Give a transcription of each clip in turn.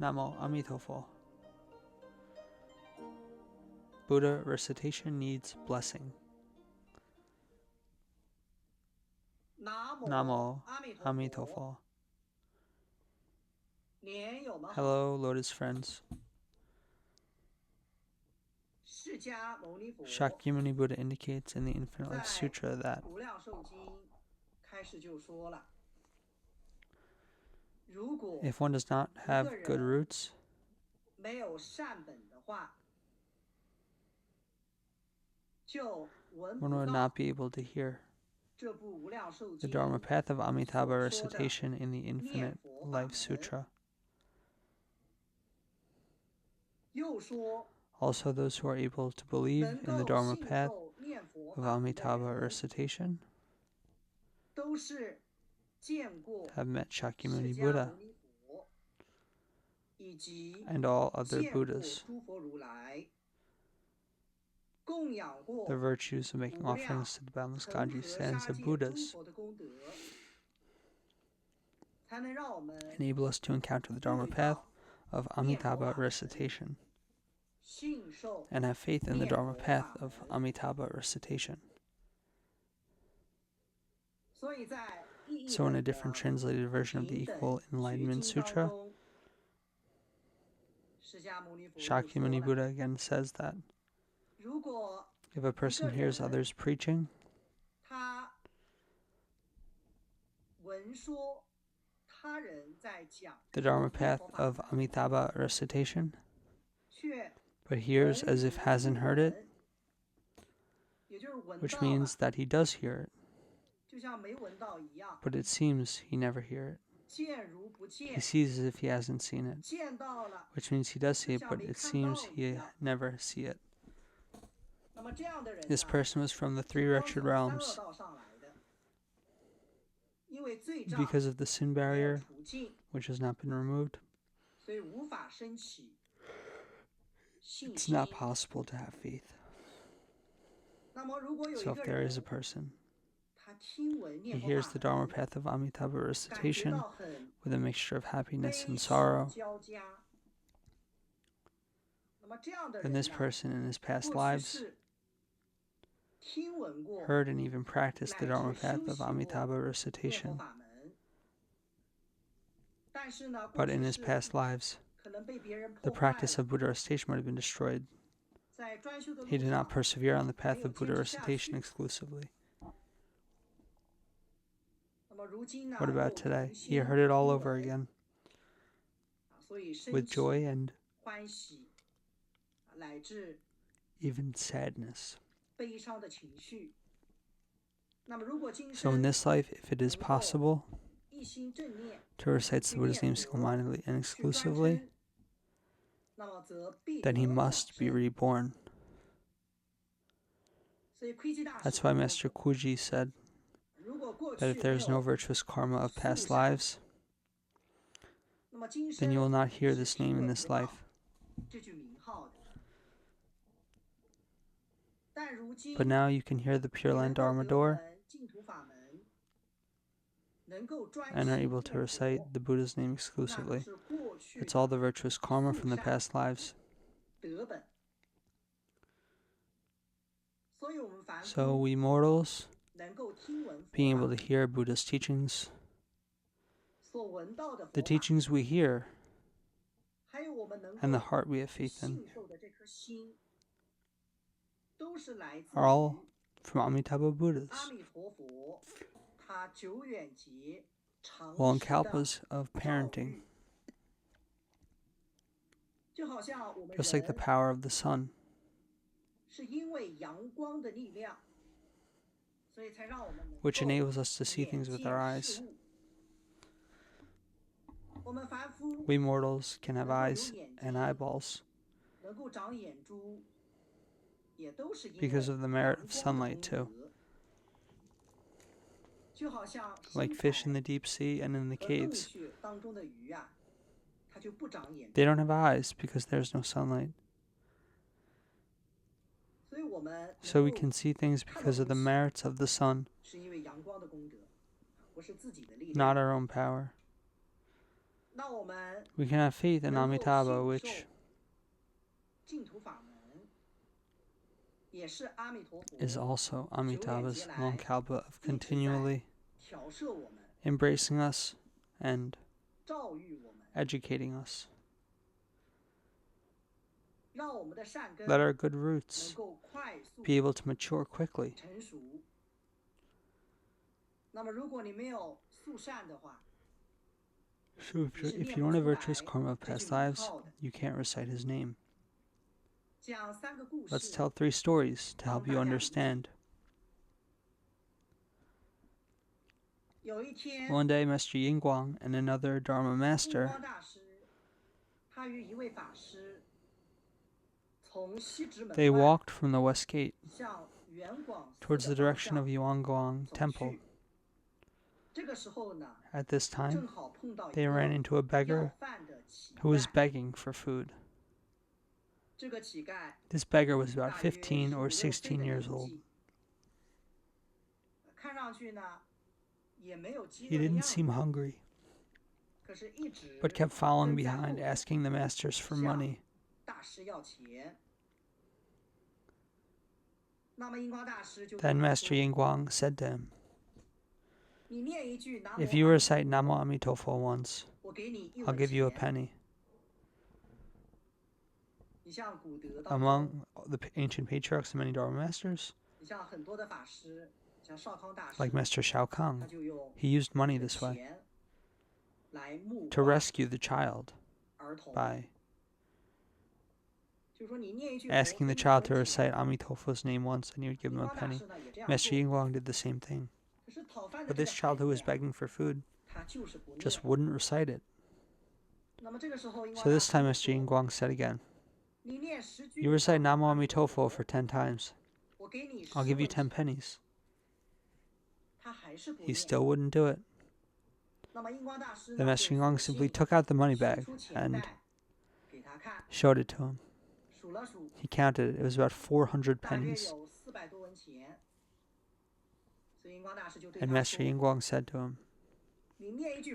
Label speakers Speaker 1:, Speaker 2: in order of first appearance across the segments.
Speaker 1: Namo Amitofo. Buddha-Recitation Needs Blessing. Namo Amitofo. Hello, Lotus friends. Shakyamuni Buddha indicates in the Infinite Life Sutra that if one does not have good roots, one would not be able to hear the Dharma path of Amitabha recitation in the Infinite Life Sutra. Also, those who are able to believe in the Dharma path of Amitabha recitation have met Shakyamuni Buddha and all other Buddhas. The virtues of making offerings to the boundless Kanji sands of Buddhas enable us to encounter the Dharma path of Amitabha recitation and have faith in the Dharma path of Amitabha recitation. So in a different translated version of the Equal Enlightenment Sutra, Shakyamuni Buddha again says that if a person hears others preaching, the Dharma path of Amitabha recitation, but hears as if hasn't heard it, which means that he does hear it, but it seems he never hear it. He sees as if he hasn't seen it, which means he does see it, but it seems he never see it. This person was from the three wretched realms. Because of the sin barrier, which has not been removed, it's not possible to have faith. So if there is a person, he hears the Dharma path of Amitabha recitation with a mixture of happiness and sorrow, then this person in his past lives heard and even practiced the Dharma path of Amitabha recitation. But in his past lives, the practice of Buddha recitation might have been destroyed. He did not persevere on the path of Buddha recitation exclusively. What about today? He heard it all over again, with joy and even sadness. So in this life, if it is possible to recite the Buddha's name single-mindedly and exclusively, then he must be reborn. That's why Master Kuji said that if there is no virtuous karma of past lives, then you will not hear this name in this life. But now you can hear the Pure Land Dharma door and are able to recite the Buddha's name exclusively. It's all the virtuous karma from the past lives. So we mortals, being able to hear Buddha's teachings, the teachings we hear, and the heart we have faith in, are all from Amitabha Buddhas, long kalpas of parenting, just like the power of the sun. Which enables us to see things with our eyes. We mortals can have eyes and eyeballs because of the merit of sunlight too. Like fish in the deep sea and in the caves. They don't have eyes because there's no sunlight. So we can see things because of the merits of the sun, not our own power. We can have faith in Amitabha, which is also Amitabha's long kalpa of continually embracing us and educating us. Let our good roots be able to mature quickly. So if you don't have virtuous karma of past lives, you can't recite his name. Let's tell 3 stories to help you understand. One day, Master Yingguang and another Dharma master they walked from the west gate towards the direction of Yuanguang Temple. At this time, they ran into a beggar who was begging for food. This beggar was about 15 or 16 years old. He didn't seem hungry, but kept following behind, asking the masters for money. Then Master Yingguang said to him, "If you recite Namo Amitofo once, I'll give you a penny." Among the ancient patriarchs and many Dharma masters, like Master Shao Kang, he used money this way to rescue the child by asking the child to recite Amitofo's name once and he would give him a penny. Master Yingguang did the same thing. But this child who was begging for food just wouldn't recite it. So this time Master Yingguang said again, "You recite Namo Amitofo for 10 times. I'll give you 10 pennies. He still wouldn't do it. The Master Yingguang simply took out the money bag and showed it to him. He counted it. It was about 400 pennies. And Master Yingguang said to him,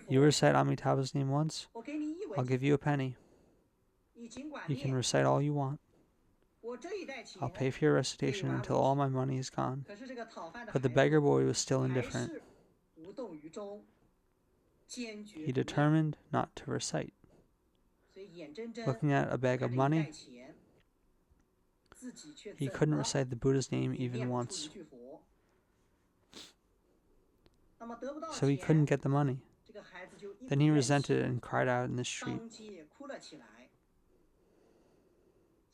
Speaker 1: "You recite Amitabha's name once, I'll give you a penny. You can recite all you want. I'll pay for your recitation until all my money is gone." But the beggar boy was still indifferent. He determined not to recite. Looking at a bag of money, he couldn't recite the Buddha's name even once. So he couldn't get the money. Then he resented it and cried out in the street.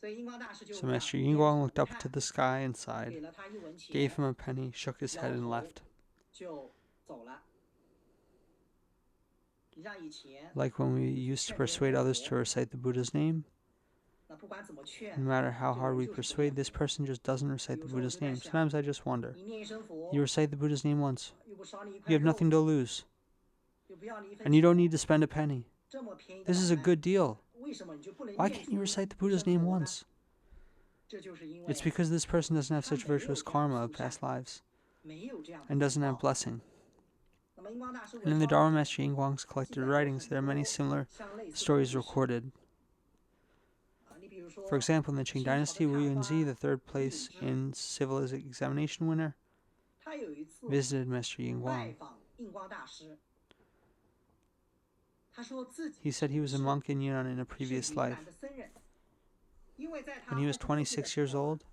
Speaker 1: So Master Yingguang looked up to the sky and sighed, gave him a penny, shook his head and left. Like when we used to persuade others to recite the Buddha's name, no matter how hard we persuade, this person just doesn't recite the Buddha's name. Sometimes I just wonder, you recite the Buddha's name once, you have nothing to lose, and you don't need to spend a penny. This is a good deal. Why can't you recite the Buddha's name once? It's because this person doesn't have such virtuous karma of past lives and doesn't have blessing. And in the Dharma Master Yingguang's collected writings, there are many similar stories recorded. For example, in the Qing dynasty, Wu Yunzi, the 3rd place in civil examination winner, visited Master Yingguang. He said he was a monk in Yunnan in a previous life. When he was 26 years old,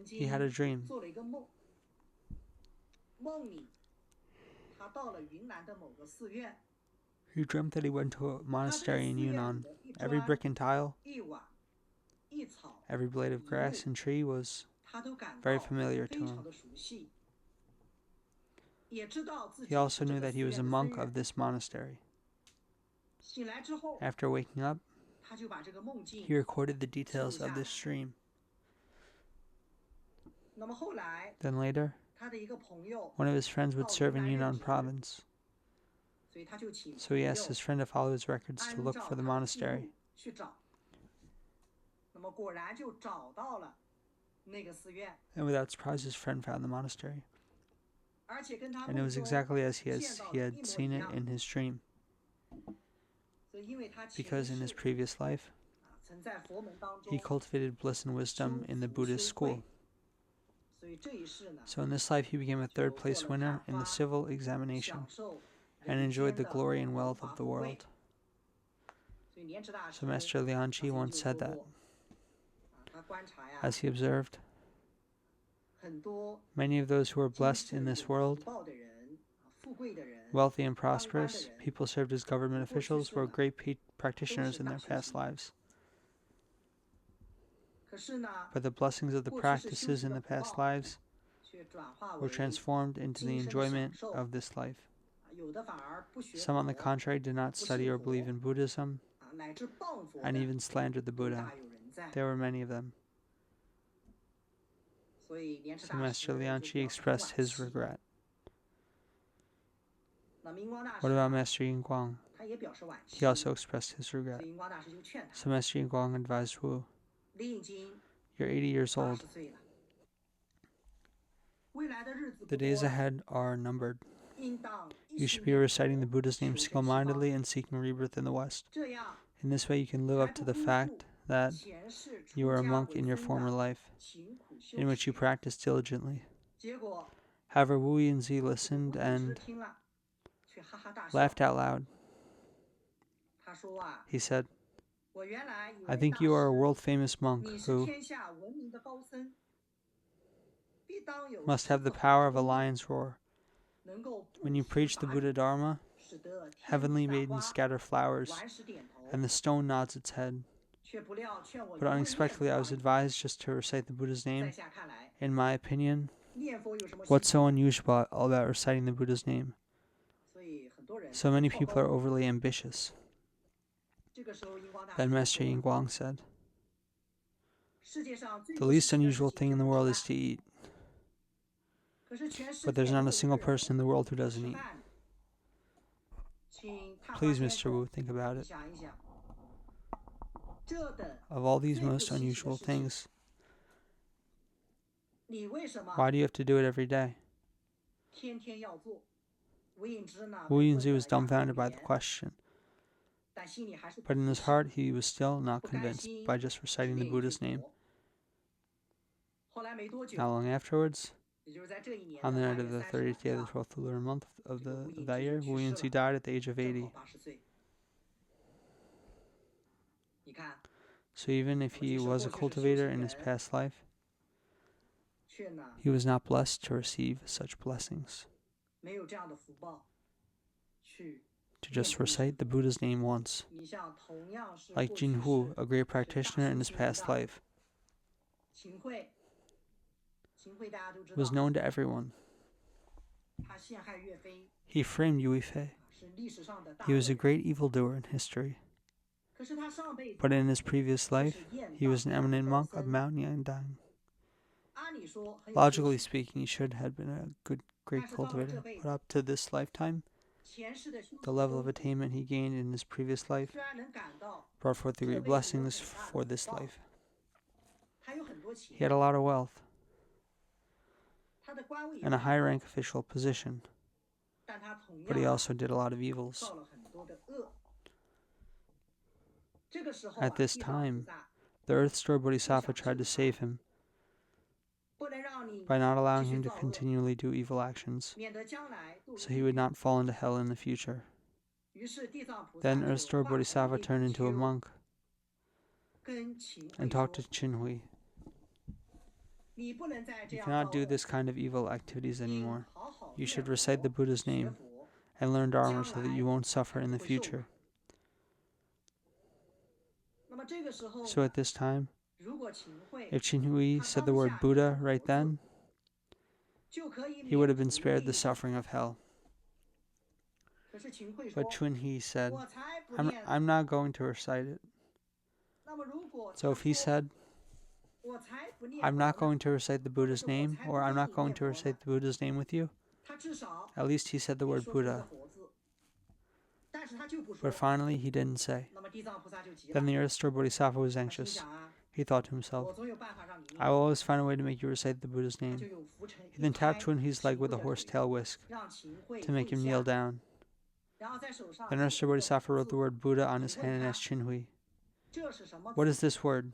Speaker 1: he had a dream. He dreamt that he went to a monastery in Yunnan. Every brick and tile, every blade of grass and tree was very familiar to him. He also knew that he was a monk of this monastery. After waking up, he recorded the details of this dream. Then later, one of his friends would serve in Yunnan province. So he asked his friend to follow his records to look for the monastery. And without surprise, his friend found the monastery. And it was exactly as he had seen it in his dream. because in his previous life, he cultivated bliss and wisdom in the Buddhist school. So in this life, he became a third-place winner in the civil examination and enjoyed the glory and wealth of the world. So Master Lianqi once said that, as he observed, many of those who are blessed in this world, wealthy and prosperous, people served as government officials, were great practitioners in their past lives. But the blessings of the practices in the past lives were transformed into the enjoyment of this life. Some, on the contrary, did not study or believe in Buddhism, and even slandered the Buddha. There were many of them. So Master Lianqi expressed his regret. What about Master Yingguang? He also expressed his regret. So Master Yingguang advised Wu, "You're 80 years old. The days ahead are numbered. You should be reciting the Buddha's name single-mindedly and seeking rebirth in the West. In this way you can live up to the fact that you were a monk in your former life, in which you practiced diligently." However, Wu Yinzi listened and laughed out loud. He said, "I think you are a world-famous monk who must have the power of a lion's roar. When you preach the Buddha Dharma, heavenly maidens scatter flowers, and the stone nods its head. But unexpectedly I was advised just to recite the Buddha's name. In my opinion, what's so unusual about reciting the Buddha's name? So many people are overly ambitious." Then Master Yingguang said, "The least unusual thing in the world is to eat. But there's not a single person in the world who doesn't eat. Please, Mr. Wu, think about it. Of all these most unusual things, why do you have to do it every day?" Wu Yinzi was dumbfounded by the question, but in his heart he was still not convinced by just reciting the Buddha's name. Not long afterwards, on the night of the 30th day of the 12th lunar month of that year, Wu Yinzi died at the age of 80. So even if he was a cultivator in his past life, he was not blessed to receive such blessings. To just recite the Buddha's name once. Like Jin Hu, a great practitioner in his past life, was known to everyone. He framed Yue Fei. He was a great evildoer in history. But in his previous life, he was an eminent monk of Mount Yangdang. Logically speaking, he should have been a great cultivator, but up to this lifetime, the level of attainment he gained in his previous life brought forth the great blessings for this life. He had a lot of wealth and a high-rank official position, but he also did a lot of evils. At this time, the Earth Store Bodhisattva tried to save him by not allowing him to continually do evil actions, so he would not fall into hell in the future. Then Earth Store Bodhisattva turned into a monk and talked to Qin Hui. "You cannot do this kind of evil activities anymore. You should recite the Buddha's name and learn Dharma so that you won't suffer in the future." So at this time, if Qin Hui said the word Buddha right then, he would have been spared the suffering of hell. But Qin Hui said, I'm not going to recite it. So if he said, "I'm not going to recite the Buddha's name," or "I'm not going to recite the Buddha's name with you," at least he said the word Buddha. But finally he didn't say. Then the Earth Store Bodhisattva was anxious. He thought to himself, "I will always find a way to make you recite the Buddha's name." He then tapped Qin Hui's leg with a horsetail whisk to make him kneel down. Then our Sri Bodhisattva wrote the word Buddha on his hand and asked Chinhui, "What is this word?"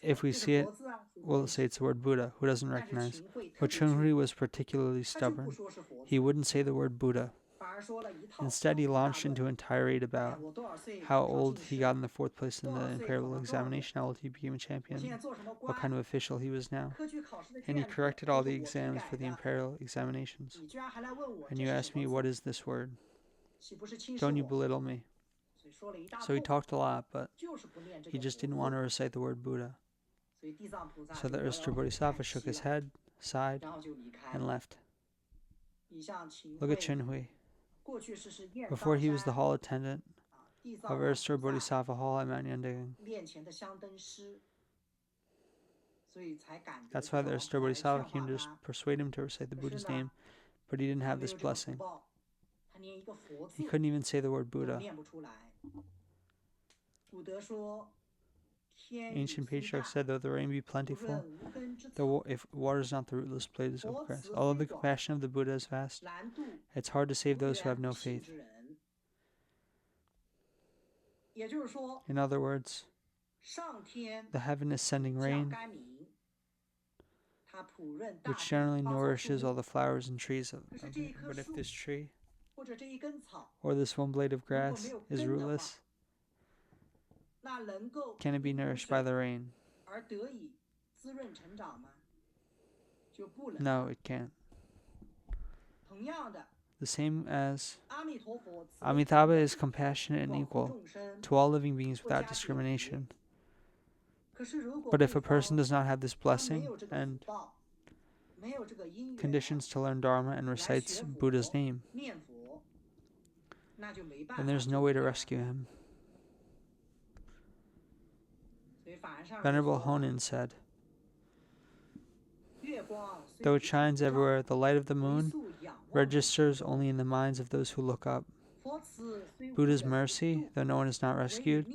Speaker 1: If we see it, we'll say it's the word Buddha, who doesn't recognize. But Chinhui was particularly stubborn. He wouldn't say the word Buddha. Instead, he launched into an tirade about how old he got in the 4th place in the imperial examination, how old he became a champion, what kind of official he was now. And he corrected all the exams for the imperial examinations. And you ask me, what is this word? Don't you belittle me. So he talked a lot, but he just didn't want to recite the word Buddha. So the erstwhile Bodhisattva shook his head, sighed, and left. Look at Chinhui. Before he was the hall attendant of erstwhile Bodhisattva Hall at Mount Yandeng. That's why the erstwhile Bodhisattva came to persuade him to recite the Buddha's name, but he didn't have this blessing. He couldn't even say the word Buddha. Ancient patriarch said, though the rain be plentiful, if water is not the rootless blades of grass. Although the compassion of the Buddha is vast, it's hard to save those who have no faith. In other words, the heaven is sending rain, which generally nourishes all the flowers and trees of it. But if this tree, or this one blade of grass, is rootless, can it be nourished by the rain? No, it can't. The same as Amitabha is compassionate and equal to all living beings without discrimination. But if a person does not have this blessing and conditions to learn Dharma and recites Buddha's name, then there's no way to rescue him. Venerable Honen said, though it shines everywhere, the light of the moon registers only in the minds of those who look up. Buddha's mercy, though no one is not rescued,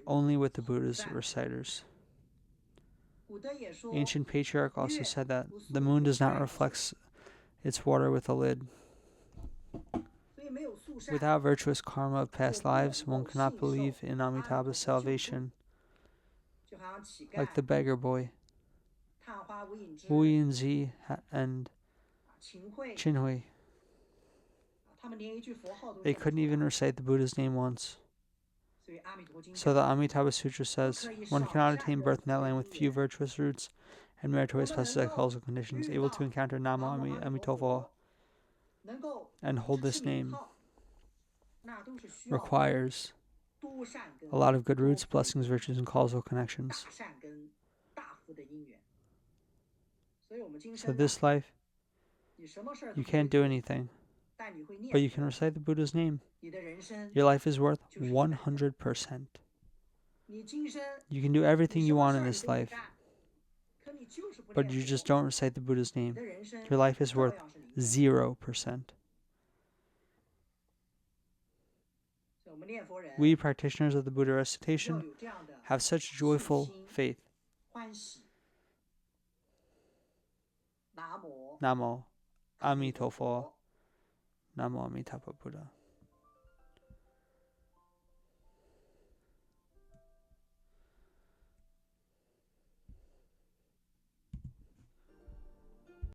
Speaker 1: only with the Buddha's reciters. Ancient patriarch also said that the moon does not reflect its water with a lid. Without virtuous karma of past lives, one cannot believe in Amitabha's salvation. Like the beggar boy, Wu Yinzi and Chinhui. They couldn't even recite the Buddha's name once. So the Amitabha Sutra says, one cannot attain birth in that land with few virtuous roots and meritorious plastic causal conditions, able to encounter Nama Amitabha and hold this name requires a lot of good roots, blessings, virtues, and causal connections. So this life, you can't do anything, but you can recite the Buddha's name. Your life is worth 100%. You can do everything you want in this life, but you just don't recite the Buddha's name. Your life is worth 0%. We practitioners of the Buddha recitation have such joyful faith. Namo Amitabha. Namo Amitabha Buddha.